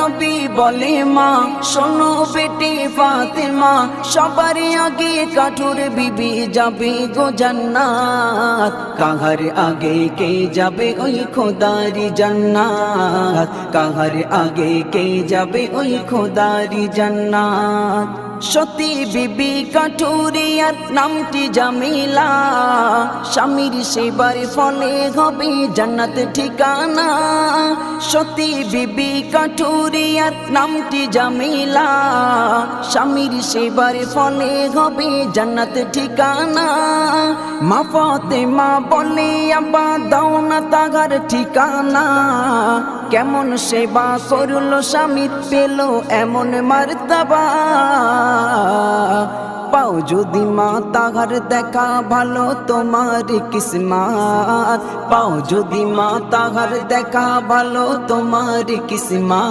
নবী বলে মা শোনো বেটি ফাতেমা, সবার আগে কাঠুর বিবি যাবে গো জান্নাত। কাহার আগে কে যাবে ওই খোদারি জান্নাত, কাহার আগে কে যাবে ওই খোদারি জান্নাত। সতী বিবি কাঠুরিয়ার নামটি জামিলা, স্বামীর সেবার ফলে হবে জান্নাত ঠিকানা। সতী বিবি কাঠুরিয়ার নামটি জামিলা, স্বামীর সেবার ফলে হবে জান্নাত ঠিকানা। মা ফাতেমা বলে আব্বা দাও না তাহার ঠিকানা, কেমন সেবা করলো স্বামী পেল এমন মারতাবা। পাও যদি মা তাহার দেখা ভালো তোমার কিসমত, পাও যদি মা তাহার দেখা ভালো তোমার কিসমত।